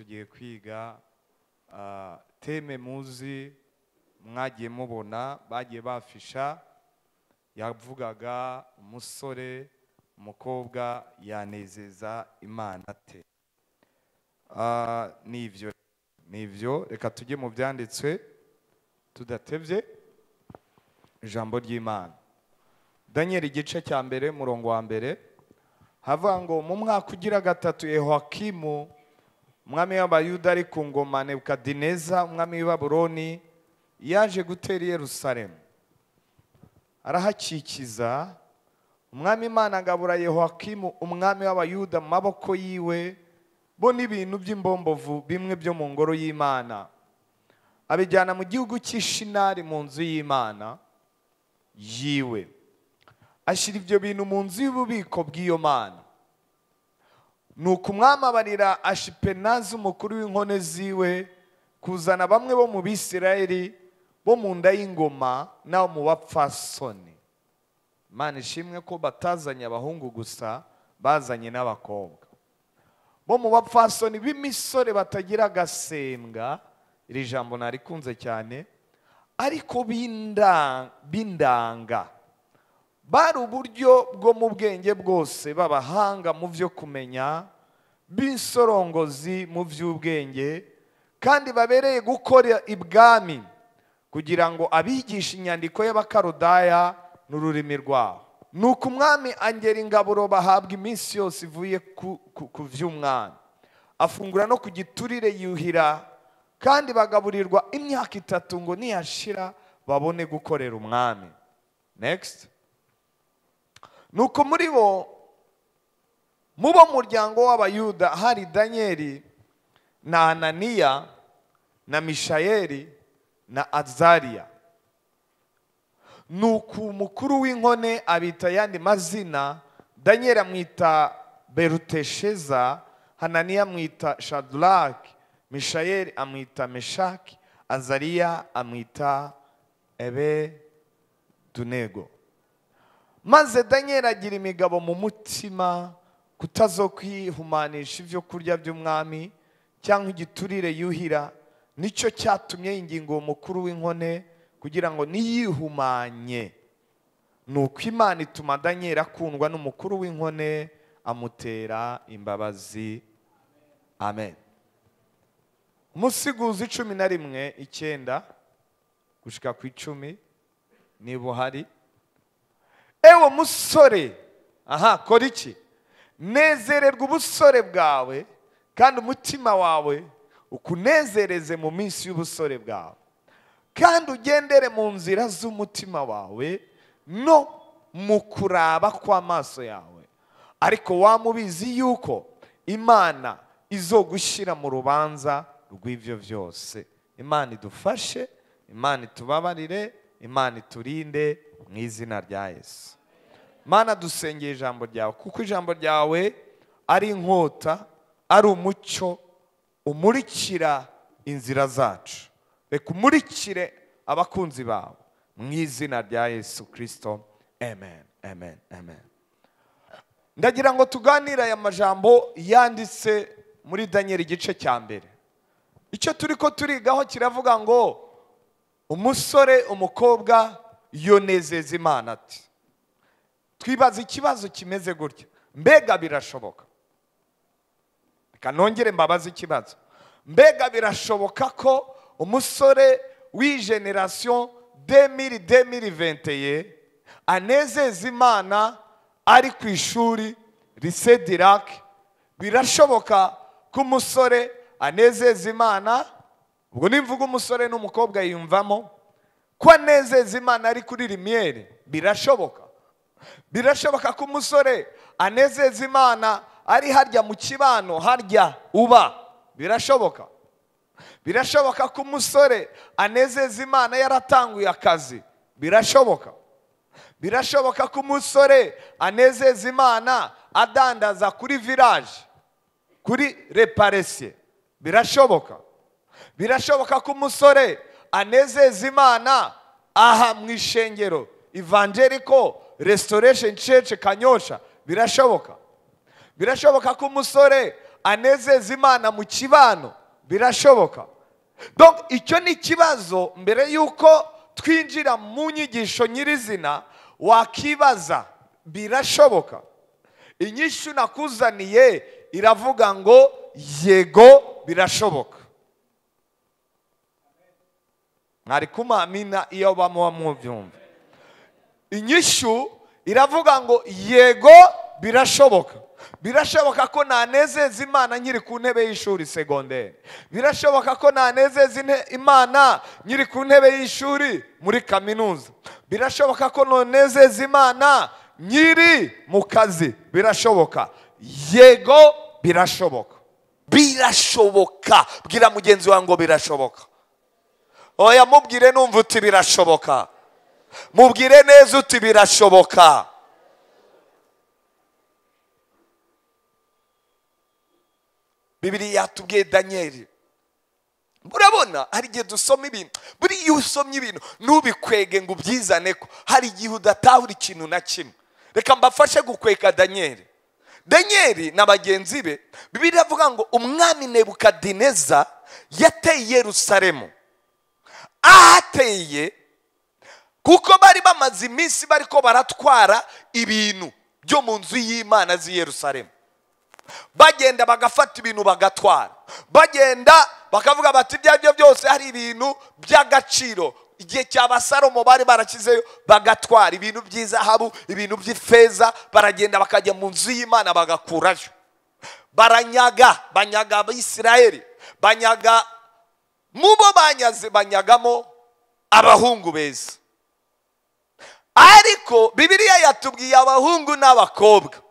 tugiye kwiga teme muzi mwagiye mubona bagiye bafisha yavugaga umusore umukobwa yanezeza Imana te. Nivyo reka tujye mu byanditswe tudatevye ijambo ry'Imana. Daniel igice cya mbere murongo wa mbere havuga ngo mu mwaka ugira gatatu Yehoyakimu umwami w'Abayuda ari ku ngoma Nebukadineza umwami w'i Babuloni yaje gutera Yerusalemu arahakikiza. Umwami Imana agabura Yehoyakimu umwami w'Abayuda mu maboko yiwe bo n'ibintu by'imbombovu bimwe byo mu ngoro y'Imana abijyana mu gihugu cy'Ishinari mu nzu y'Imana yiwe, ashyira ibyo bintu mu nzu y'ububiko bw'iyo mana. Nuko umwami abarira Ashipenazi umukuru w'inkone ziwe kuzana bamwe bo mu Bisirayeli bo mu nda y'ingoma n'abo mu bapfasoni. Imana ishimwe ko batazanye abahungu gusa, bazanye n'abakobwa bo mu bapfasoni b'imisore batagira agasembwa. Iri jambo narikunze cyane, ariko b'indanga, bari uburyo bwo mu bwenge bwose, b'abahanga mu byo kumenya, b'insorongozi mu by'ubwenge, kandi babereye gukora ibwami kugira ngo abigishe inyandiko y'Abakarudaya n'ururimi rwabo. Nuko umwami angera ingaburo bahabwa iminsi yose ivuye ku vy'umwami, afungura no ku giturire yuhira, kandi bagaburirwa imyaka 3 ngo niyashira babone gukorera umwami. Next. Nuko muri bo mubo muryango w'Abayuda hari Danieli na Ananiya na Mishayeli na Azariya. Nuko umukuru w'inkone abita yandi mazina, Danieli amwita Berutesheza, Hananiya amwita Shadraki, Mishayeli amwita Meshaki, Azariya amwita Ebedunego. Maze Danieli agira imigabo mu mutima kutazokwihumanisha ibyo kurya by'umwami cyangwa igiturire yuhira. Nicyo cyatumye ingingo umukuru w'inkone kugira ngo niyihumanye. Nuko Imana ituma Danieli akundwa n'umukuru w'inkone amutera imbabazi. Amen. Umusiguzi 11:9 gushika ku 10 nibo hari. Ewe musore, kora iki? Nezererwa ubusore bwawe, kandi umutima wawe ukunezereze mu minsi y'ubusore bwawe, kandi ugendere mu nzira z'umutima wawe no mu kuraba kw'amaso yawe. Ariko wamubizi yuko Imana izogushyira mu rubanza rw'ivyo byose. Imana idufashe, Imana itubabarire, Imana iturinde mu izina rya Yesu. Mana dusengeye ijambo ryawe, kuko ijambo ryawe ari inkota, ari umucyo umurikira inzira zacu. Reka umurikire abakunzi bawe mu izina rya Yesu Kristo. Amen, amen, amen. Ndagira ngo tuganire aya majambo yanditse muri Daniel igice cya mbere. Icyo turiko turigaho kiravuga ngo umusore umukobwa yanezeza Imana ati. Twibaza ikibazo kimeze gutya, mbega birashoboka? Kanongere mbabaza ikibazo, mbega birashoboka ko umusore w'igeneration 2021 anezeza Imana ari ku ishuri lycée Dirac? Birashoboka ko umusore anezeza Imana? Ubwo nimvuga umusore n'umukobwa yiyumvamo ko anezeza Imana ari kuri Lumiere. Birashoboka. Birashoboka ko umusore anezeza Imana ari harya mu kibano harya uba. Birashoboka. Birashoboka ko umusore anezeza Imana yaratanguye akazi. Birashoboka. Birashoboka ko umusore anezeza Imana adandaza kuri village, kuri reparation. Birashoboka. Birashoboka ko umusore anezeza Imana aha mu ishengero Evangelical Restoration Church Kanyosha. Birashoboka. Birashoboka ko umusore anezeza Imana mu kibano, birashoboka. Donc icyo ni ikibazo mbere yuko twinjira mu nyigisho nyirizina wakibaza, birashoboka? Inyishu nakuzaniye iravuga ngo yego birashoboka. Mwari kumamina iyo bamuwa mubyumva. Inyishu iravuga ngo yego birashoboka. Birashoboka ko nanezeza Imana nkiri ku ntebe y'ishuri segonderi. Birashoboka ko nanezeza Imana nkiri ku ntebe y'ishuri muri kaminuza. Birashoboka ko nanezeza Imana nkiri mu kazi. Birashoboka. Yego birashoboka. Birashoboka. Bwira mugenzi wawe ngo birashoboka. Oya mubwire numva uti birashoboka. Mubwire neza uti birashoboka. Bibiliya yatubwiye Daniel. Murabona hari igihe dusoma ibintu, buri iyo usomye ibintu nubikwege ngo ubyizane ko hari igihe udatahura ikintu na kimwe. Reka mbafashe gukweka Daniel. Daniel na bagenzi be, Bibiliya ivuga ngo umwami Nebukadineza yateye Yerusalemu. Ahateye kuko bari bamaze iminsi bariko baratwara ibintu byo mu nzu y'Imana z'i Yerusalemu. Bagenda bagafata ibintu bagatwara. Bagenda bakavuga bati ibyo byose hari ibintu by'agaciro. Igihe cy'Abasalomo bari barakizeyo bagatwara ibintu by'izahabu, ibintu by'ifeza, baragenda bakajya mu nzu y'Imana bagakurayo. Banyaga Abisirayeli, banyaga mubo banyaze, banyagamo abahungu beza. Ariko Bibiliya yatubwiye abahungu n'abakobwa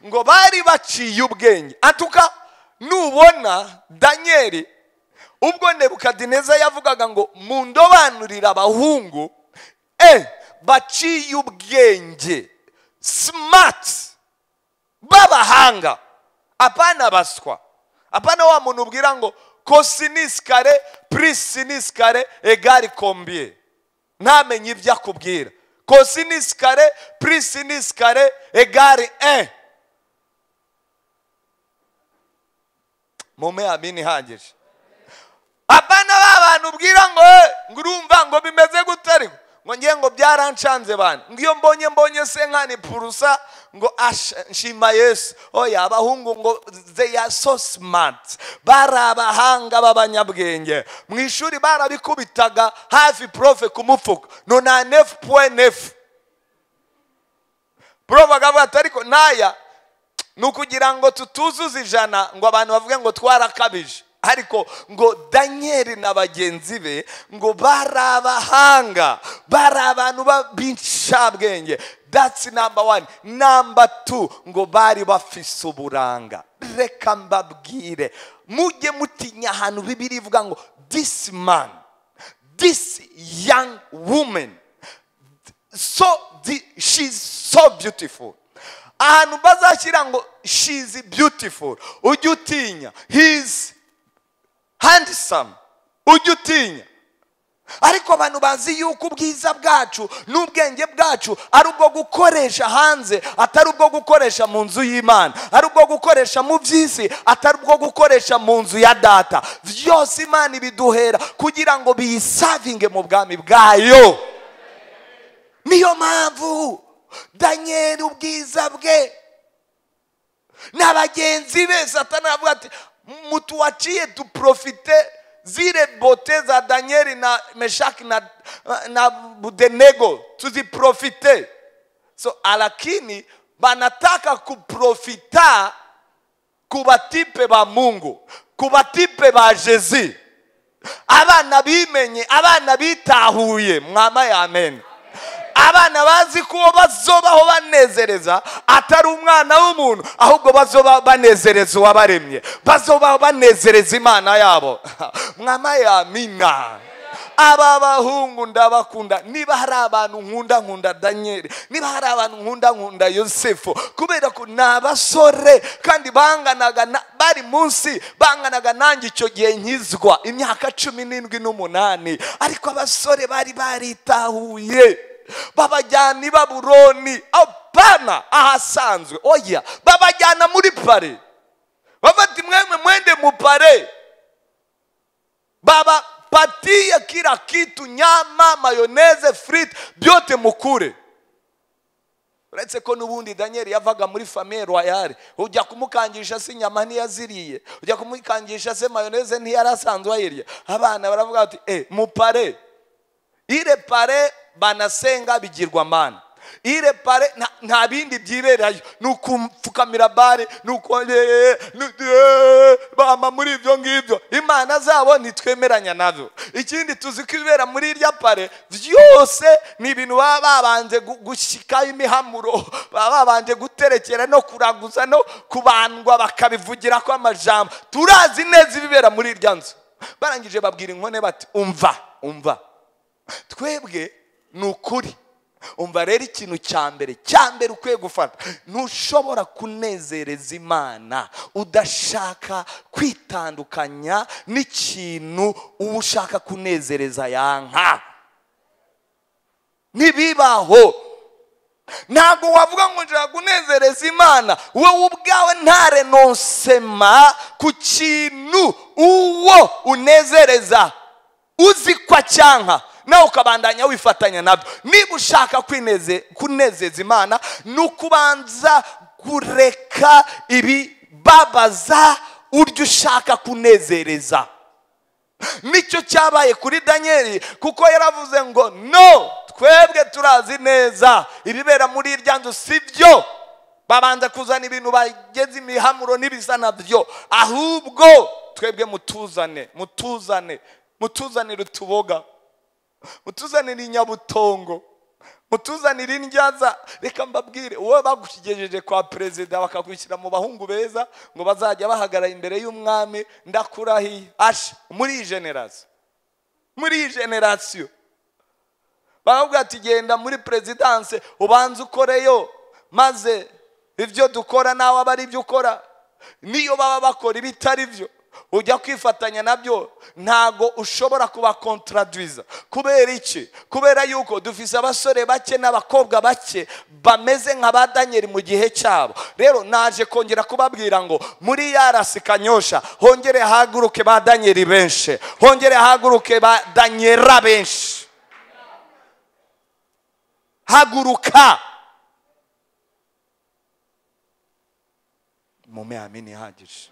ngo bari baciye ubwenge. Atuka nubona Daniel ubwo Nebukadineza yavugaga ngo mundobanurira abahungu baciye ubwenge, smart, babahanga, apana baswa, apana wa muntu ubwira ngo cosinis kare plus sinis kare égale combien. Ntamenye ibyo akubwira. Cosinis kare plus sinis kare égale 1. Mume amini hangije. Apana babantu ubwira ngo ngurumva ngo bimeze gutari ngo ngiye ngo byaranshanze bana. Ngiyo mbonye senkani purusa ngo nshima Yesu. Oya abahungu ngo they are so smart. Barabahanga babanyabwenge. Mu ishuri barabikubitaga hafi profe kumufuka. No na 9.9. Profe agavuga ariko naya nukugira ngo tutuzuze ijana ngo abantu bavuge ngo twarakabije. Ariko ngo Daniel na bagenzi be ngo barabahanga, barabantu b'inshabwenge. That's number 1. Number 2 ngo bari bafise uburanga. Reka mbabwire mujye mutinya ahantu Bibiliya ivuga ngo this man, this young woman, she's so beautiful. Ahantu bazashyira ngo she's beautiful, ujye utinya. He's handsome, ujye utinya. Ariko abantu bazi yuko ubwiza bwacu n'ubwenge bwacu ari ubwo gukoresha hanze, atari ubwo gukoresha mu nzu y'Imana, ari ubwo gukoresha mu by'isi, atari ubwo gukoresha mu nzu ya data. Byose Imana ibiduhera kugira ngo biyisavinge mu bwami bwayo. Niyo mpamvu Daniel ubwiza bwe n'abagenzi be Satani avuga ati mutuachie tuprofite zile bote za Daniel na Meshaki na Abednego tuziprofite. So alakini banataka kuprofita kubatipe ba Mungu, kubatipe ba Jésus. Abana bimenye, abana bitahuye. Mwama ya amen. Abana bazi ko bazobaho banezereza atari umwana w'umuntu, ahubwo bazoba banezereza uwabaremye, bazoba banezereza Imana yabo. Mwama ya amina. Aba bahungu ndabakunda. Niba hari abantu nkunda Daniel, niba hari abantu nkunda Yosefu, kubera ko nabasore kandi banganaga bari munsi, banganaga nanjye icyo gihe nkizwa imyaka 17 n'umunani. Ariko abasore bari baritahuye, babajyana i Babuloni, apana ahasanzwe. Oya, babajyana muri pare. bafati mwemwe mwende mupare, baba patia kila kitu, nyama, mayoneze, frite, byote mukure. Uretse ko nubundi Daniel yavaga muri famille royale, ujya kumukangisha se inyama ntiyaziriye, ujya kumukangisha se mayoneze ntiyarasanzwe ayirya. Abana baravuga ati mupare. Ile pare banasenga bigirwa mana. Ile pare nta bindi byiberayo, nukumfukamira bare, nuko bama muri ibyo ngibyo. Imana zabo nitwemeranya navyo. Ikindi tuzi kwibera muri irya pare byose ni ibintu babanje gushika imihamuro, babanje guterekera no kuraguza no kubandwa bakabivugira ko amajambo. Turazi neza ibibera muri irya nzu. Barangije babwira inkone bati umva twebwe nukuri. Umva rero ikintu cyambere ukwiye gufata, ntushobora kunezereza Imana udashaka kwitandukanya n'ikintu uba ushaka kunezereza yanka. Ntibibaho. Ntabwo wavuga ngo nshaka kunezereza Imana wowe ubwawe nta renonsema ku kintu uwo unezereza uzi kwa cyanka, nawe ukabandanya wifatanya nabyo. Niba ushaka kunezeza Imana, nukubanza kureka ibibabaza uryo ushaka kunezereza. Nicyo cyabaye kuri Daniel, kuko yaravuze ngo no, twebwe turazi neza ibibera muri irya nzu sibyo. Babanza kuzana ibintu bageze imihamuro n'ibisa nabyo, ahubwo twebwe mutuzanire utuboga, mutuzanire inyabutongo, mutuzanire indyaza. Reka mbabwire, wowe bagukigejeje kwa perezida bakakwishyira mu bahungu beza ngo bazajya bahagarara imbere y'umwami, ndakurahiye muri iyi generation baravuga ati genda muri presidence ubanze ukoreyo, maze ibyo dukora nawe aba ari byo ukora. Niyo baba bakora ibitari byo ujya kwifatanya nabyo, ntago ushobora kuba contradwiza. Kubera iki? Kubera yuko dufise abasore bake n'abakobwa bake bameze nka ba Daniel mu gihe cyabo. Rero naje kongera kubabwira ngo muri yarasi Kanyosha hongere haguruke ba Daniel benshi, hongere haguruke ba Daniela benshi. Haguruka mumeamini hagije.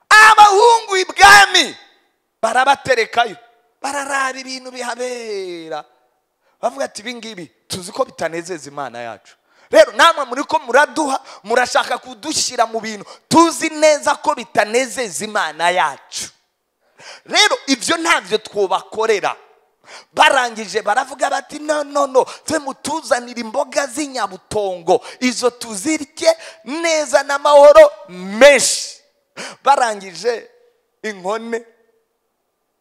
Abahungu ibwami barabaterekayo, bararara ibintu bihabera, bavuga ati ibingibi tuzi ko bitanezeza Imana yacu. Rero namwe muri ko muraduha, murashaka kudushyira mu bintu tuzi neza ko bitanezeza Imana yacu. Rero ibyo ntabyo twobakorera. Barangije baravuga bati no twe mutuzanira imboga z'inyabutongo, izo tuzirye neza n'amahoro menshi. Barangije inkone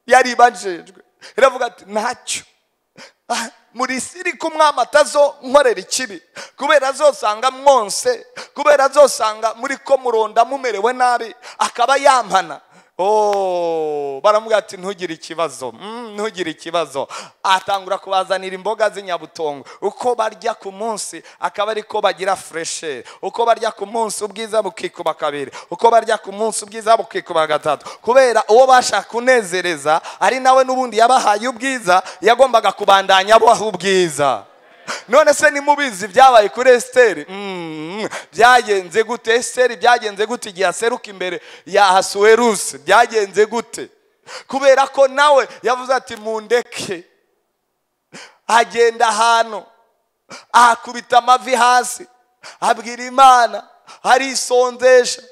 yari bajejwe iravuga ati ntacyo, muri siri kumwama atazo nkorera ikibi, kubera azosanga mwonse, kubera azosanga muri ko muronda mumerewe nabi akaba yampana. Baramubwira ati ntugire ikibazo. Atangura kubazanira imboga z'inyabutongo. Uko barya ku munsi akaba ariko bagira fresher. Uko barya ku munsi ubwiza bukikuba kabiri, uko barya ku munsi ubwiza bukikuba gatatu. Kubera uwo bashaka kunezereza ari nawe nubundi yabahaye ubwiza, yagombaga kubandanya abaha ubwiza. None se ni mubizi byabaye kuri Esteri? Byagenze gute Esteri? Byagenze gute igihe aseruka imbere ya Ahasuwerusi? Byagenze gute? Kubera ko nawe yavuze ati mundeke. Agenda ahantu akubita amavi hasi, abwira Imana, arisondesha,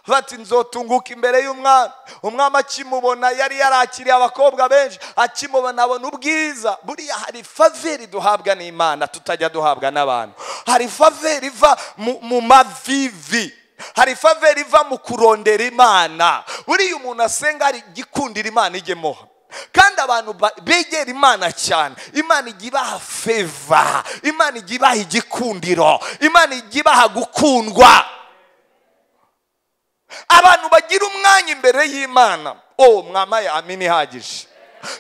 bati nzotunguka imbere y'umwami. Umwami akimubona yari yarakiriye abakobwa benshi, akimubona abona ubwiza. Buriya hari faveri duhabwa n'Imana tutajya duhabwa n'abantu. Hari faveri iva mu mavivi, hari faveri iva mu kurondera Imana. Buriya umuntu asenga hari gikundira Imana igemoha. Kandi abantu begera Imana cyane, Imana ijya ibaha favor, Imana ijya ibaha igikundiro, Imana ijya ibaha gukundwa. Abantu bagira umwanya imbere y'Imana, mwama yamini hagije.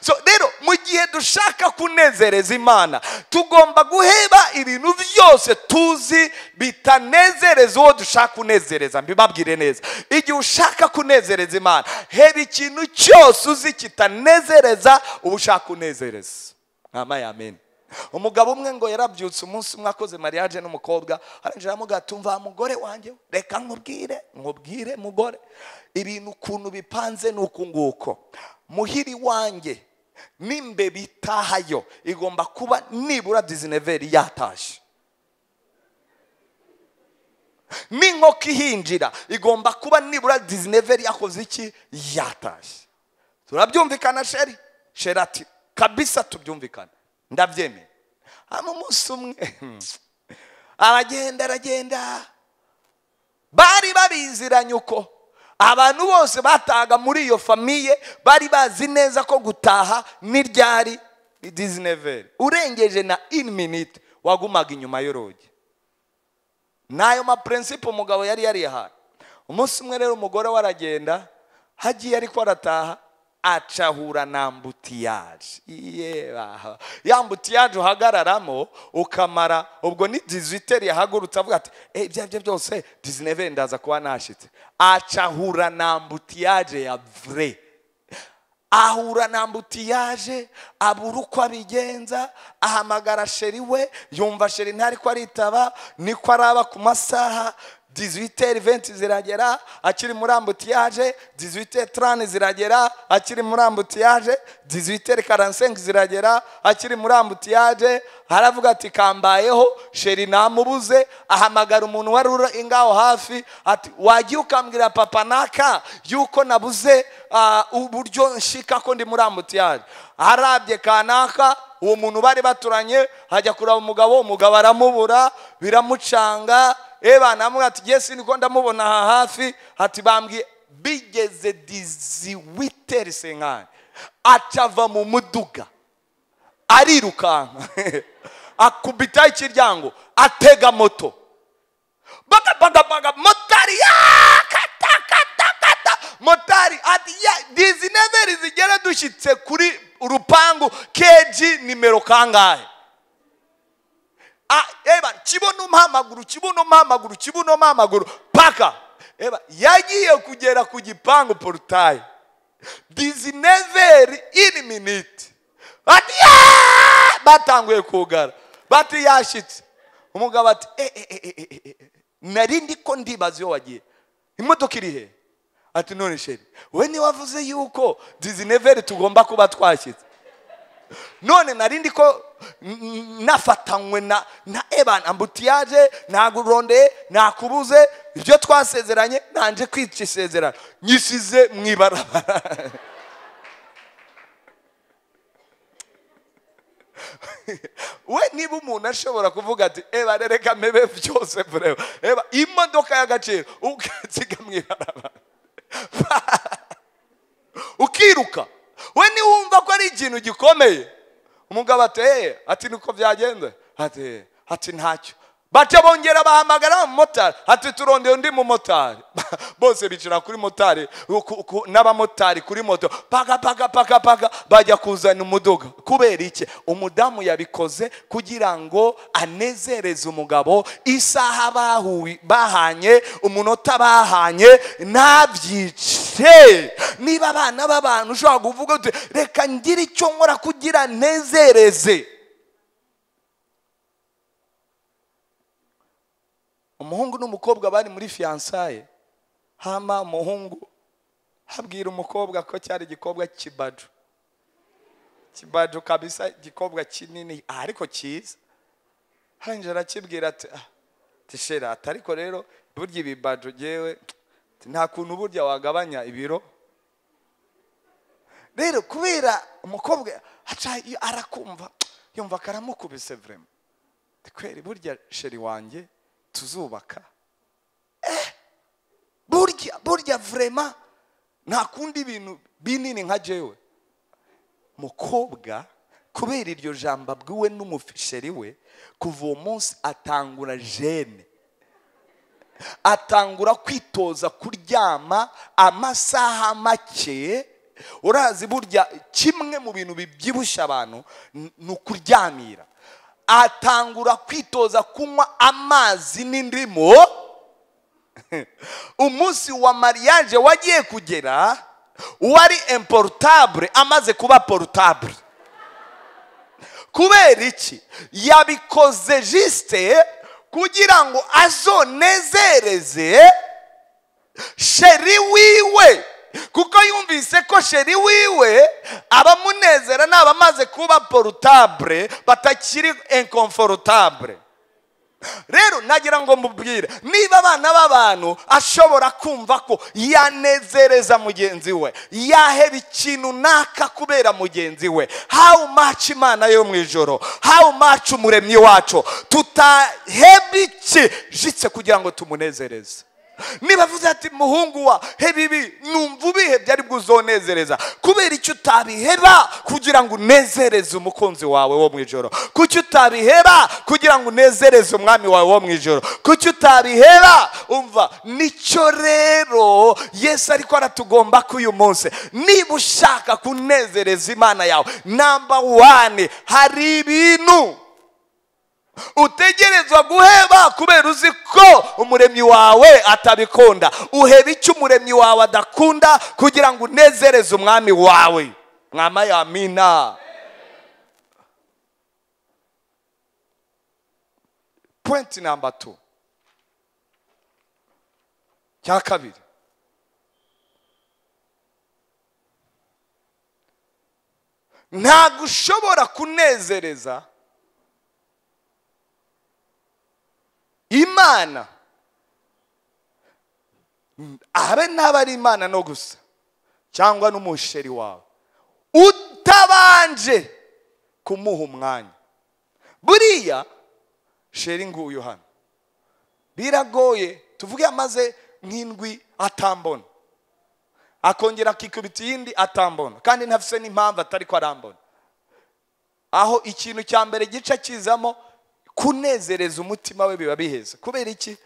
So rero mu gihe dushaka kunezereza Imana tugomba guheba ibintu byose tuzi bitanezereza uwo dushaka kunezereza. Mbibabwire neza, igihe ushaka kunezereza Imana heba ikintu cyose uzi kitanezereza uwo ushaka kunezereza. Amen. Umugabo umwe ngo yarabyutse umunsi umwe akoze mariage n'umukobwa, arangira amuga tumva mugore wanjye reka nkubwire mugore ibintu ukuntu bipanze nuko nguko. Muhiri wanjye nimbe bitahayo igomba kuba nibura 19 yatashe. N'inkoko ihinjira igomba kuba nibura 19 yakoze iki yatashe. Turabyumvikana sheri? Sheri ati kabisa tubyumvikana. Ndabyemeye. Hama umunsi umwe aragenda bari babiziranye uko abantu bose bataga muri iyo famiye bari bazi neza ko gutaha n'iryari 19 urengeje na 1 minute wagumaga inyuma y'urugi. Nayo ma principe umugabo yari yahaye. Umunsi umwe rero umugore waragenda hagiye ariko arataha acahura na ambutiyaje. Ya ambutiyaje uhagararamo ukamara ubwo ni 18 yahagurutse avuga ati ibyo byose 19 ndaza kuba nashitse. Acahura na ambutiyaje ya vrai. Ahura na ambutiyaje abura uko abigenza, ahamagara sheri we, yumva sheri ntari ko aritaba, niko araba ku masaha 18:20 ziragera akiri muri ambutiyaje, 18:30 ziragera akiri muri ambutiyaje, 18:45 ziragera akiri muri ambutiyaje. Haravuga ati kambayeho sheri namubuze, ahamagara umuntu wari ingaho hafi ati wagiye ukambwira papa naka yuko nabuze uburyo nshika ko ndi muri ambutiyaje. Harabye kanaka uwo muntu bari baturanye hajya kuraba umugabo aramubura biramucanga. Namwe ati Yesu niko ndamubona hafi ati bambwiye bigeze 18:50 acava mu muduga arirukanka akubita ikiryango atega moto baga motari kata motari ati 19 zigera dushitse kuri urupangu keji nimero kangahe. Kibuno mpamaguru paka yagiye kugera ku gipangu portail 19 minute ati batanguye kugara bati yashitse. Umugabo ati narindi ko ndibaza yo wagiye imodoka iri he? Ati none sheri we ni wavuze yuko 19 tugomba kuba twashitse. None narindi ko nafatanywe na ambutiyaje naguronde nakubuze ibyo twasezeranye nanje kwica isezerano nyisize mwibarabara. We niba umuntu ashobora kuvuga ati reka mebe byose vreba imodoka y'agaciro ukatsiga mwibarabara ukiruka, we ni wumva ko ari ikintu gikomeye. Umugabo ati niko byagenze ati ntacyo. Baca bongera bahamagara umumotari ati turondeye undi mumotari. Bose bicara kuri motari n'abamotari kuri moto paka bajya kuzana umuduga. Kubera iki? Umudamu yabikoze kugira ngo anezereze umugabo. Isaha bahanye umunota bahanye nabyice. Niba abana b'abantu ushobora kuvuga uti reka ngire icyo nkora kugira nezereze. Umuhungu n'umukobwa bari muri fiançailles. Hama umuhungu habwira umukobwa ko cyari igikobwa kibaju kabisa, igikobwa kinini ariko cyiza. Hanjara kibwira ati tishera ariko rero burya ibibaju jewe nta kuntu burya wagabanya ibiro. Rero kubera umukobwa arakumva yumva karamukubise vraiment. Kweri burya sheri wanjye tuzubaka. Burya vraiment nta kundi bintu binini nka jewe. Mukobwa kubera iryo jambo abwiwe n'umufisheri we kuva uwo munsi atangura jene. Atangura kwitoza kuryama amasaha make urazi burya kimwe mu bintu bibyibushya abantu ni ukuryamira. Atangura kwitoza kunywa amazi n'indimu. Umunsi wa mariage wagiye kugera, wari importable amaze kuba portable. Kubera iki? Yabikoze juste kugira ngo azonezereze sheri wiwe, kuko yumvise ko sheri wiwe abamunezera n'abamaze kuba portable batakiri inconfortable. Rero nagira ngo mubwire, niba abana b'abantu ashobora kumva ko yanezereza mugenzi we, yaheba ikintu naka kubera mugenzi we, how much Imana yo mu ijoro, how much umuremyi wacu tutaheba iki jitse kugira ngo tumunezereze. Niba avuze ati muhungu wa heba ibi, numva ubihebye ari bwuzonezereza, kubera icyo utabiheba kugira ngo unezereze umukunzi wawe wo mu ijoro? Kuki utabiheba kugira ngo unezereze umwami wawe wo mu ijoro? Kuki utabiheba? Umva, nicyo rero Yesu ariko aratugomba ko uyu munsi, niba ushaka kunezereza Imana yawe, number 1, hari ibintu utegerezwa guheba kubera uzi ko umuremyi wawe atabikunda. Uheba icyo umuremyi wawe adakunda kugira ngo unezereze umwami wawe. Mwama ya amina. Point number 2. Cya kabiri, ntabwo ushobora kunezereza Imana, abe n'abari Imana no gusa cyangwa n'umusheri wawe, utabanje kumuha umwanya. Buriya sheri nguyu hano biragoye, tuvuge amaze nk'indwi atambona, akongera akikubita iyindi atambona, kandi ntafise n'impamvu atari ko arambona. Aho ikintu cya mbere gica kizamo kunezereza umutima we biba biheza. Kubera iki?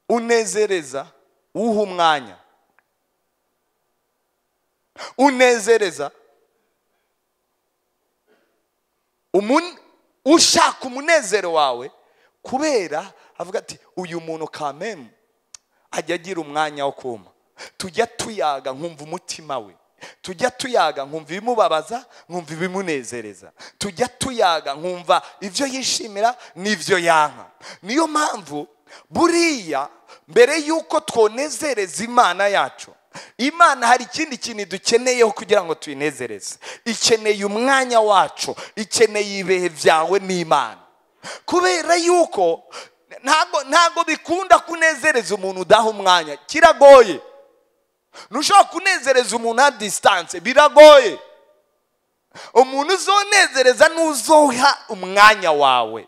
Unezereza uha umwanya, unezereza ushaka umunezero wawe, kubera avuga ati uyu muntu kameme ajya agira umwanya wo kuma, tujya tuyaga nkumva umutima we, tujya tuyaga nkumva ibimubabaza, nkumva ibimunezereza, tujya tuyaga nkumva ibyo yishimira n'ibyo yanka. Niyo mpamvu buriya mbere yuko twonezereza Imana yacu, Imana hari ikindi kintu dukeneyeho kugira ngo tuyinezereze. Ikeneye umwanya wacu, ikeneye ibihe byawe n'Imana. Kubera yuko ntago bikunda kunezereza umuntu udaha umwanya, kiragoye. Ntushobora kunezereza umuntu a distance, biragoye. Umuntu uzonezereza n'uzoha umwanya wawe.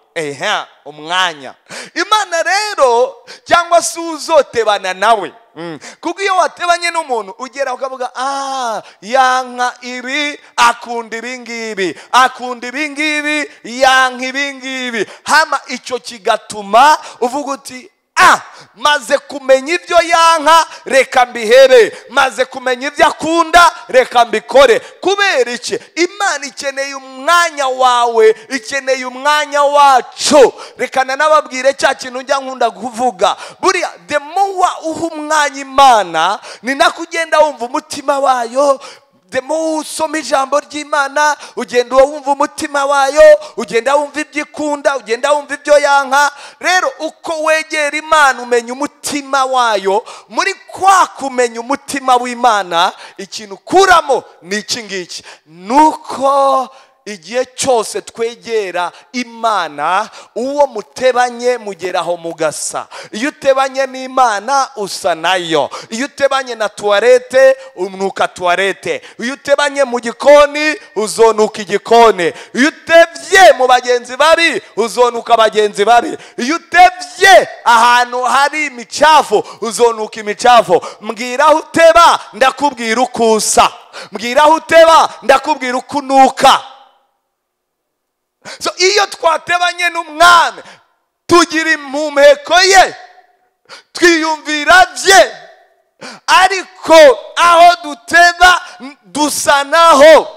Umwanya. Imana rero cyangwa se uzotebana nawe, kuko iyo watebanye n'umuntu ugera ukavuga yanka ibi, akunda ibingibi, akunda ibingibi, yanka ibingibi, hama icyo kigatuma uvuga uti maze kumenya ibyo yanka reka mbihebe, maze kumenya ibyo akunda reka mbikore. Kubera iki? Imana ikeneye umwanya wawe, ikeneye umwanya wacu. Rekana nababwire cya kintu njya nkunda kuvuga, buriya the more uha umwanya Imana, ni nako ugenda wumva umutima wayo. Demo usoma ijambo ry'Imana, ugenda wumva umutima wayo, ugenda wumva ibyo ikunda, ugenda wumva ibyo yanka. Rero uko wegera Imana umenya umutima wayo, muri kwa kumenya umutima w'Imana, ikintu kuramo ni iki ngiki, nuko igihe cyose twegera Imana, uwo mutebanye mugeraho mugasa. Iyo utebanye n'Imana usa nayo. Iyo utebanye na tuwarete unuka tuwarete. Iyo utebanye mu gikoni uzonuka igikoni. Iyo utebye mu bagenzi babi uzonuka abagenzi babi. Iyo utebye ahantu hari imicafu uzonuka imicafu. Mbwira aho uteba ndakubwira uko usa, mbwira aho uteba ndakubwira uko unuka. So iyo twatebanye n'umwami tugira impumeko ye, twiyumvira bye, ariko aho duteba dusa naho.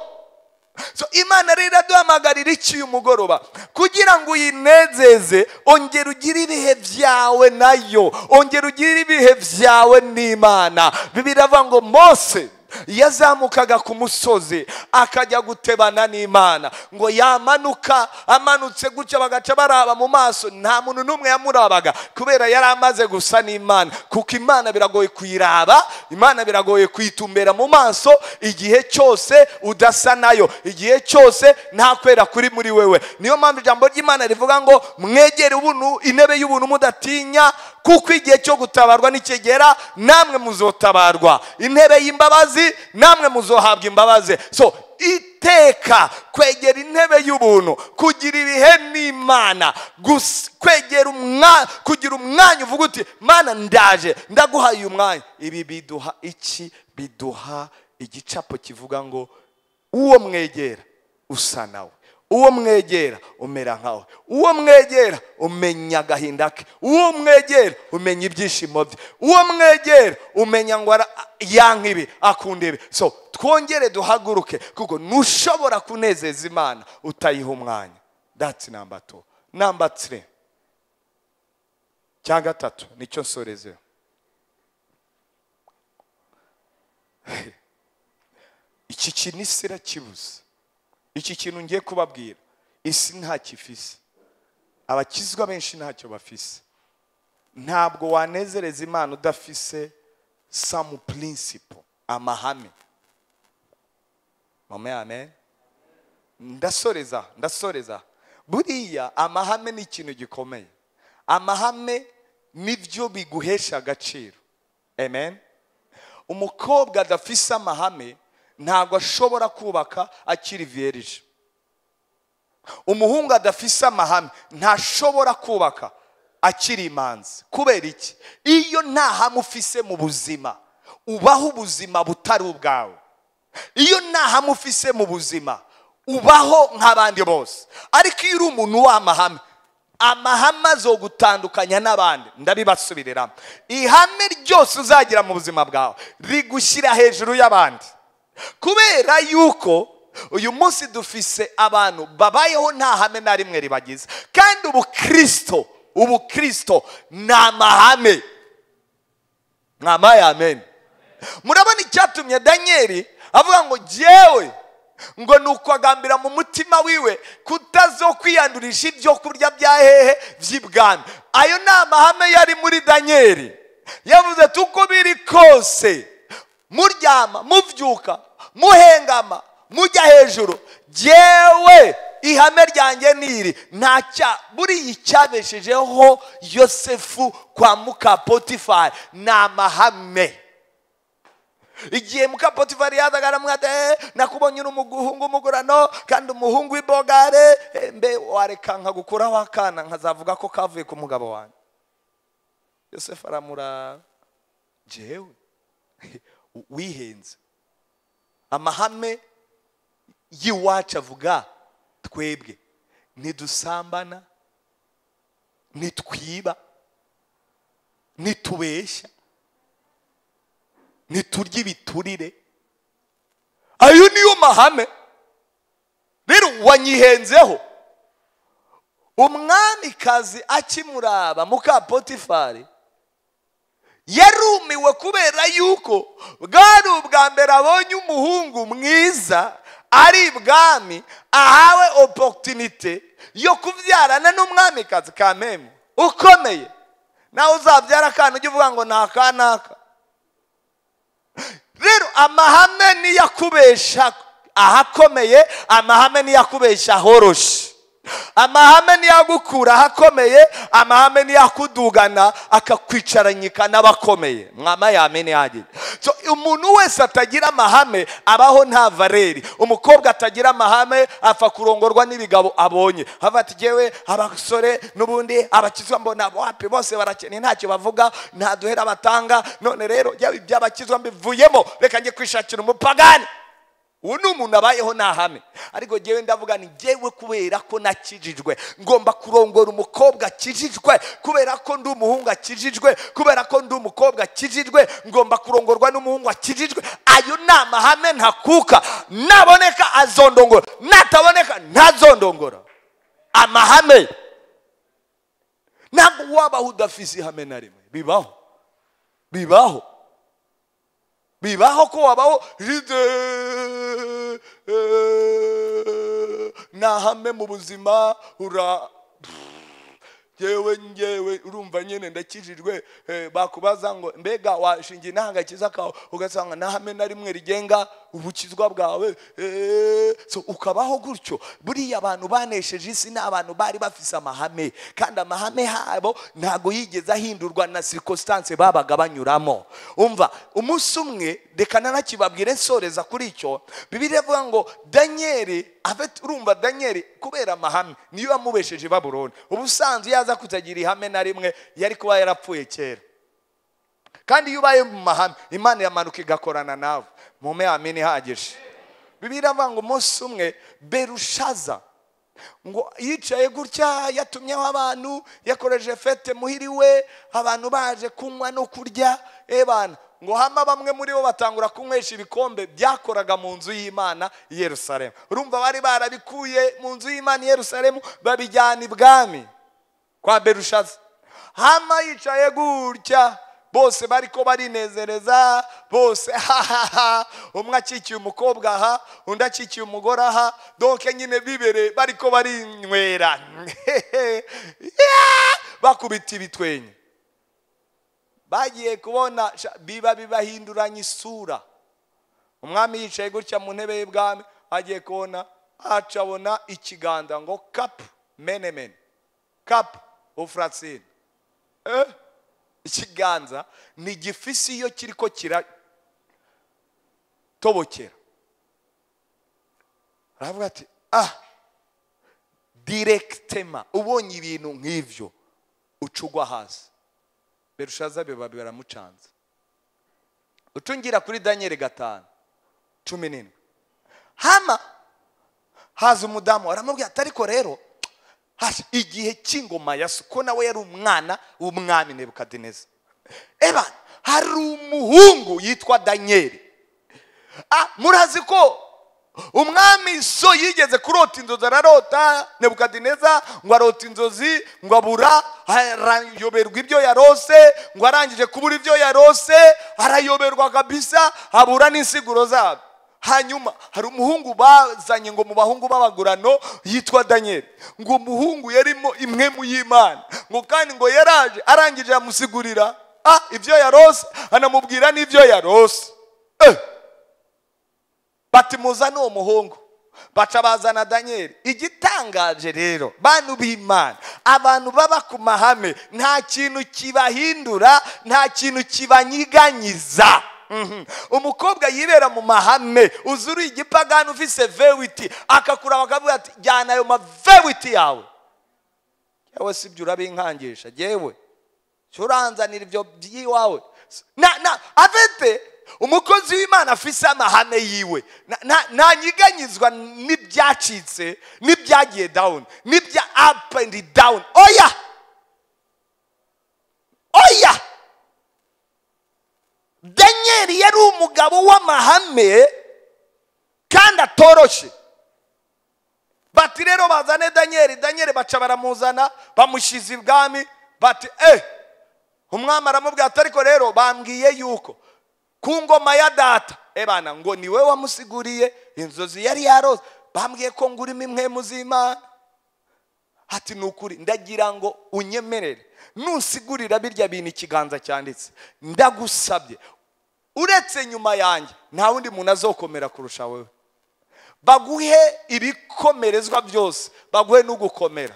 So Imana rero iraduhamagarira iki uyu mugoroba? Kugira ngo uyinezeze, ongera ugire ibihe byawe nayo, ongera ugire ibihe byawe n'Imana. Bibiliya iravuga ngo Mose yazamukaga ku musozi akajya gutebana n'Imana, ngo yamanuka, amanutse gutya bagaca baraba mu maso, nta muntu n'umwe yamurabaga kubera yari amaze gusa n'Imana. Kuko Imana biragoye kuyiraba, Imana biragoye kuyitumbera mu maso igihe cyose udasa nayo, igihe cyose nta kwera kuri muri wewe. Niyo mpamvu ijambo ry'Imana rivuga ngo mwegere ubuntu, intebe y'ubuntu mudatinya, kuko igihe cyo gutabarwa nikigera namwe muzotabarwa, intebe y'imbabazi namwe muzohabwa imbabazi. So iteka kwegera intebe y'ubuntu, kugira ibihe n'Imana, kugira umwanya uvuga uti Mana ndaje ndaguhaye uyu mwanya. Ibi biduha iki? Biduha igicapo kivuga ngo uwo mwegera usa nawe, uwo mwegera umera nkawe, uwo mwegera umenya agahinda ke, uwo mwegera umenya ibyishimo bye, uwo mwegera umenya ngo yanka ibi akunda ibi. So twongere duhaguruke, kuko ntushobora kunezeza Imana utayiha umwanya. That's number 2. Number 3, cya gatatu nicyo nsorezeho. Iki kintu isi irakibuze. Iki kintu ngiye kubabwira isi nta kifise, abakizwa benshi ntacyo bafise. Ntabwo wanezereza Imana udafise some principle, amahame. Amen. Ndasoreza. Buriya amahame ni ikintu gikomeye. Amahame nibyo biguhesha agaciro. Amen. Umukobwa adafise amahame ntago ashobora kubaka akiri vierge. Umuhungu adafise amahame ntashobora kubaka akiri imanzi. Kubera iki? Iyo nta hame ufise mu buzima, ubaho ubuzima butari ubwawe. Iyo nta hame ufise mu buzima, ubaho nk'abandi bose. Ariko iyo uri umuntu w'amahame, amahame azogutandukanya n'abandi. Ndabibasubiriramo, ihame ryose uzagira mu buzima bwawe rigushyira hejuru y'abandi. Kubera yuko uyu munsi dufise abantu babayeho nta hame na rimwe ribagize. Kandi ubukristo ni amahame. Amen. Murabona icyatumye Danieli avuga ngo jewe ngo nuko agambira mu mutima wiwe kutazokwiyandurisha ibyo kurya bya hehe by'ibwami. Ayo ni amahame yari muri Danieli. Yavuze tuko biri kose, muryama, muvyuka, muhengama, mujya hejuru, jewe ihame ryanjye niri. Ntacya buri icyabeshejeho Yosefu kwa muka Potifari ni amahame. Igihe muka Potifari yazaga aramwate, nakubonye uri umuhungu umugurano kandi umuhungu w'ibogare, mbe wareka nkagukuraho akana nkazavuga ko kavuye ku mugabo wanjye. Yosefu aramura, jewe wihenze. Amahame y'iwacu avuga twebwe ntidusambana, ntitwiba, ntitubeshya, ntiturya ibiturire. Ayo niyo mahame. Rero wanyihenzeho. Umwamikazi akimuraba muka Potifari yarumiwe kubera yuko bwari ubwa mbere abonye umuhungu mwiza ari ibwami, ahawe opportunity yo kubyarana n'umwamikazi kameme ukomeye. Nawe uzabyara akana ujye uvuga ngo nta kanaka. Rero amahame niyakubesha ahakomeye, amahame niyakubesha horoshe. Amahame niyagukura ahakomeye, amahame niyakudugana akakwicaranyika n'abakomeye. Amen yagiye. So umuntu wese atagira amahame abaho nta valeri. Umukobwa atagira amahame apfa kurongorwa n'ibigabo abonye. Havati jewe abasore nubundi abakizwa mbona wapi bose barakene ntacyo bavuga, nta duhera batanga. None rero byabakizwa mbivuyemo, reka ngiye kwishakira umupagani. uwo ni umuntu abayeho ntahame. Ariko jyewe ndavuga ni jyewe kubera ko nakijijwe ngomba kurongora umukobwa akijijwe, kubera ko ndi umuhungu akijijwe, kubera ko ndi umukobwa akijijwe ngomba kurongorwa n'umuhungu akijijwe. Ayo ni amahame ntakuka. Naboneka azondongora, nataboneka ntazondongora. Amahame ntabwo wabaho udafise ihame na rimwe. Bibaho ko wabaho nta hame mu buzima. Ngewe urumva nyene ndakijijwe, bakubaza ngo mbega washingiye intangakiza kawe, ugasanga nta hame na rimwe rigenga ubukizwa bwawe. So ukabaho gutyo. Buriya abantu banesheje isi ni abantu bari bafise amahame, kandi amahame habo ntago yigeze ahindurwa na circumstance babaga banyuramo. Umva, umunsi umwe reka nanakibabwire nsoreza kuri icyo. Bibiliya ivuga ngo Daniel urumva Daniel kubera amahame niyo yamubesheje Babuloni. Ubusanzwe yaza kutagira ihame na rimwe yari kuba yarapfuye kera. Kandi iyo ubaye mu mahame Imana yamanuka igakorana nawe. Mume amini hageje. Bibiliya ivuga ngo umunsi umwe Berushaza ngo yicaye gutya, yatumyeho abantu, yakoreje fete muhiriwe, abantu baje kunywa no kurya. Ebana ngo hama bamwe muri bo batangura kunywesha ibikombe byakoraga mu nzu y'Imana i Yerusalemu. Urumva bari barabikuye mu nzu y'Imana i Yerusalemu babijyana ibwami kwa Berushaza. Hama yicaye gutya, bose bariko barinezereza, bose umwe akikiye umukobwa aha, undi akikiye umugore aha, donc nyine bibere bariko barinywera bakubita ibitwenye. Bagiye kubona bibahinduranya isura. Umwami yicaye gutya mu ntebe y'ibwami, agiye kubona acabona ikiganza ngo cap menemen, cap ufratsine. Ikiganza ni gifisi iyo kiriko kira tobokera. Aravuga ati directement ubonye ibintu nk'ivyo ucugwa hasi. Berushaza biba baramucanze. Utungira kuri Daniel 5:17. Hama haza umudamu aramubwira ati ariko rero igihe cy'ingoma ya Suko nawe yari umwana w'umwami Nebukadineza. Eba hari umuhungu yitwa Daniel. Murazi ko umwami so yigeze kurota inzozi, ararota Nebukadineza ngo arota inzozi ngo abura, arayoberwa ibyo yarose, ngo arangije kubura ibyo yarose arayoberwa kabisa, abura n'insiguro zabo. Hanyuma hari umuhungu bazanye ngo mu bahungu b'abagurano yitwa Daniel. Ngo umuhungu yarimo imwe mu y'Imana, ngo kandi ngo yaraje arangije amusigurira ibyo yarose, anamubwira n'ibyo yarose. Bati muzana uwo muhungu, baca bazana Daniel. Igitangaje rero bantu b'Imana, abantu baba ku mahame nta kintu kibahindura, nta kintu kibanyiganyiza. Umukobwa yibera mu mahame, uzuri igipagani ufise vewiti, akakura bakavuga ati jyana ayo mavewiti yawe. Yewe sibyo urabinkangisha, jewe curanzanira ibyo byiwawe. Afite umukozi w'Imana afise amahame yiwe, nta nyiganyizwa n'ibyacitse, n'ibyagiye down, n'ibya up and down. Oya Daniel yari umugabo w'amahame kandi atoroshe. Bati rero bazane Daniel baca baramuzana, bamushize ibwami. Bati umwami aramubwira ati ariko rero bambwiye yuko ku ngoma ya data ebana ngo niwe wamusiguriye inzozi yari yarose, bambwiye ko ngurimo impwemu z'Imana. Ati nukuri ndagira ngo unyemerere nusigurira birya bintu ikiganza cyanditse, ndagusabye uretse nyuma yanjye nta wundi muntu azokomera kurusha wewe. Baguhe ibikomerezwa byose, baguhe n'ugukomera.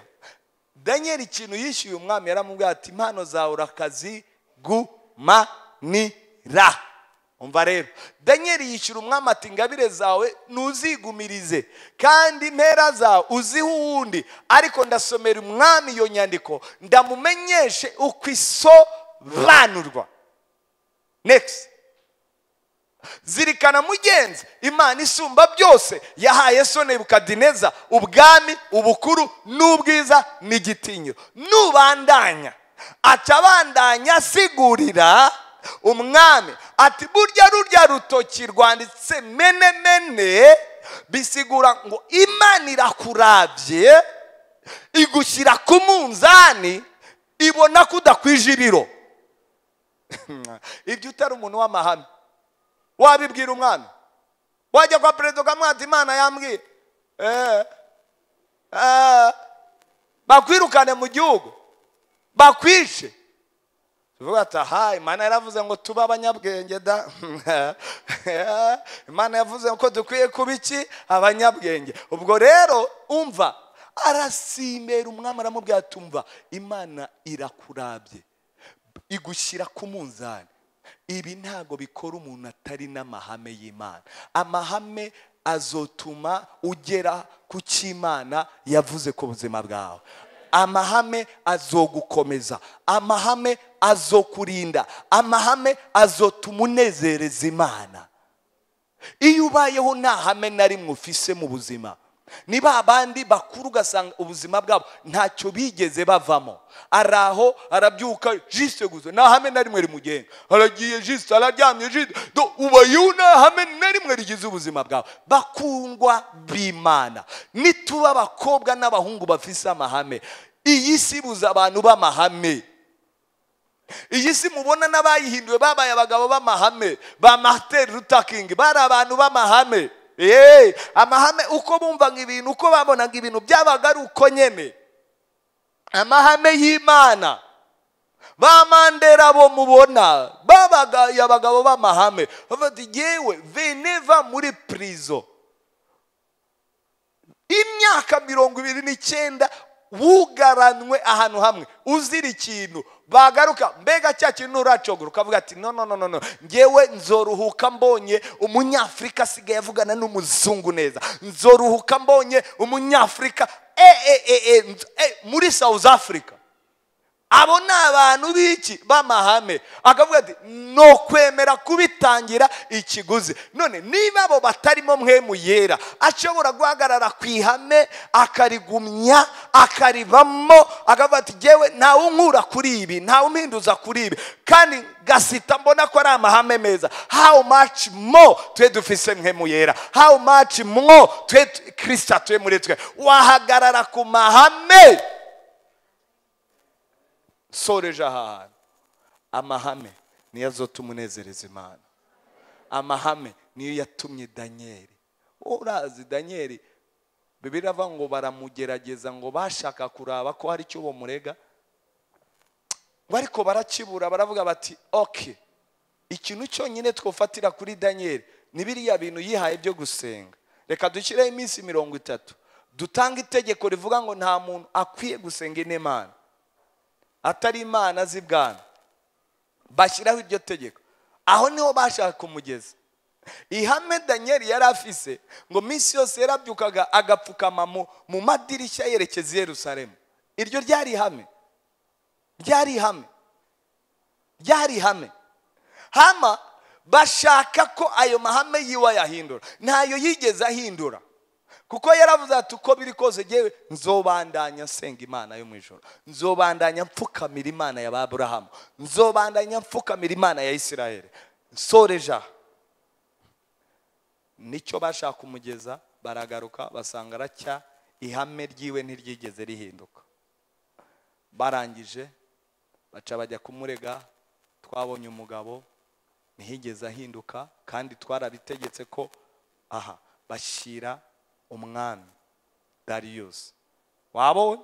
Daniel ikintu yishyuye umwami yaramubwira ati impano zawe urakazi gumanira. Umva rero Daniel yishyura umwami ati ingabire zawe ntuzigumirize kandi impera zawe uziho uwundi, ariko ndasomera umwami iyo nyandiko ndamumenyeshe uko isobanurwa. Next. zirikana mugenzi, Imana isumba byose yahaye so Nebukadineza ubwami, ubukuru n'ubwiza n'igitinyiro. Nubandanya acabandanya asigurira umwami ati burya rurya rutoki rwanditse mene mene, bisigura ngo Imana irakurabye igushyira ku munzani, ibona kudakwije ibiro. Ibyo utari umuntu w'amahame wabibwira umwami? Wajya kwa perezida ukamwata Imana yambwiye bakwirukane mu gihugu, bakwishe. Tuvuga ati aha, Imana yaravuze ngo tuba abanyabwenge da. Imana yavuze ko dukwiye kuba iki? Abanyabwenge. Ubwo rero umva, arasimbera umwami aramubwira ati umva, Imana irakurabye igushyira ku munzani. Ibi ntago bikora umuntu atari n'amahame y'Imana. Amahame azotuma ugera ku cy'Imana yavuze ku buzima bwawe. Amahame azogukomeza, amahame azokurinda, amahame azotuma unezereza Imana. Iyo ubayeho nta hame na rimwe ufise mu buzima, ni ba bandi bakuru ugasanga ubuzima bwabo ntacyo bigeze bavamo. Araho arabyuka juste gusa, nta hame na rimwe rimugenga. Aragiye juste, araryamye juste, ubayeho nta hame na rimwe rigize ubuzima bwawe. Bakundwa b'Imana, nituba abakobwa n'abahungu bafise amahame, iyi si buza abantu b'amahame. Iyi si mubona n'abayihinduwe babaye abagabo b'amahame, ba Martin Luther King bari abantu b'amahame. Amahame uko bumvaga ibintu, uko babonaga ibintu byabaga ari uko nyene. Amahame y'Imana, ba Mandela bo mubona babaga abagabo b'amahame. Bafati yewe veneva muri prison imyaka 29 wugaranwe ahantu hamwe uzira ikintu. Bagaruka mbega cya kintu uracogora ukavuga ati no, ngewe nzoruhuka mbonye umunyafrika asigaye avugana n'umuzungu neza, nzoruhuka mbonye umunyafrika muri South Africa. Abo ni abantu b'iki? B'amahame. Akavuga ati no kwemera kubitangira ikiguzi. None niba abo batarimo mpwemu yera, ashobora guhagarara ku ihame akarigumya akarivamo, akavuga ati jewe ntawe unkura kuri ibi, ntawe umpinduza kuri ibi, kandi gasita mbona ko ari amahame meza. How much more twe dufise mpwemu yera, how much more twe Kristo atuye muri twe. Wahagarara ku mahame. Soreje ahantu, amahame niyo azotuma unezereza Imana. Amahame niyo yatumye Danieli. Urazi Danieli, Bibiliya avuga ngo baramugerageza ngo bashaka kuraba ko hari icyo bomurega, ariko barakibura. Baravuga bati okay, ikintu cyonyine twofatira kuri Danieli ni biriya bintu yihaye byo gusenga. Reka dushyireho iminsi 30 dutanga itegeko rivuga ngo nta muntu akwiye gusenga Imana atari Imana z'ibwami. Bashyiraho iryo tegeko. Aho niho bashaka kumugeza. Ihame Danieli yari afise ngo minsi yose yarabyukaga agapfukama mu madirishya yerekeza Yerusalemu. Iryo ryari ihame, ryari ihame. Hama bashaka ko ayo mahame yiwa yahindura. Ntayo yigeze ahindura, kuko yaravuze ati uko biri kose jewe nzobandanya senga Imana yo mu ijuru, nzobandanya mfukamira Imana ya Abrahamu, nzobandanya mfukamira Imana ya Isirayeli. Soreja nicyo bashaka kumugeza. Baragaruka basanga aracya ihame ryiwe ntiryigeze rihinduka. Barangije baca bajya kumurega, twabonye umugabo ntihigeze ahinduka, kandi twarabitegetse ko bashyira umwami Darius. Wabonye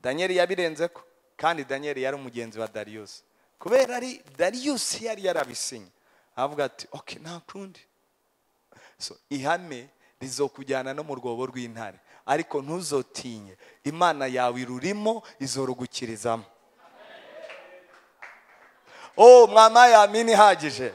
Danieli yabirenze ko, kandi Danieli yari umugenzi wa Darius, kubera ari Darius yari yarabisinye. Avuga ati okay, nta kundi. So ihame rizokujyana no mu rwobo rw'intare, ariko ntuzotinye, Imana yawe irurimo izorugukirizamo. Mwama yamini hagije.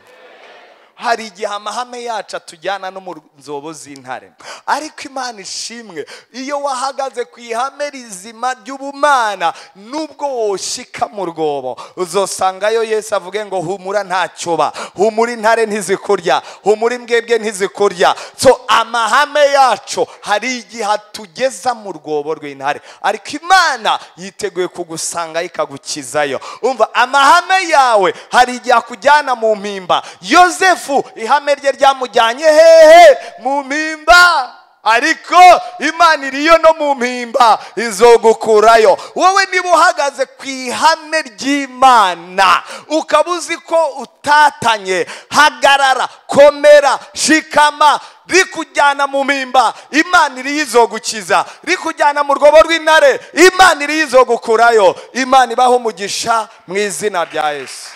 hari igihe amahame yacu atujyana no mu nzobo z'intare, ariko Imana ishimwe, iyo wahagaze ku ihame rizima ry'ubumana, nubwo woshika mu rwobo uzosangayo Yesu avuge ngo humura ntacyo ba, humura intare ntizikurya, humura imbwebwe ntizikurya. So amahame yacu hari igihe atugeza mu rwobo rw'intare, ariko Imana yiteguye kugusanga ikagukizayo. Umva, amahame yawe hari igihe akujyana mu mpimba. Yosefu ihame rye ryamujyanye hehe? Mu mpimba, ariko Imana iriyo no mu mpimba izogukurayo. Wowe niba uhagaze ku ihame ry'Imana ukaba uzi ko utatanye, hagarara, komera, shikama. Rikujyana mu mpimba, Imana iriyo izogukiza. Rikujyana mu rwobo rw'intare, Imana iriyo izogukurayo. Imana ibaho umugisha mu izina rya Yesu.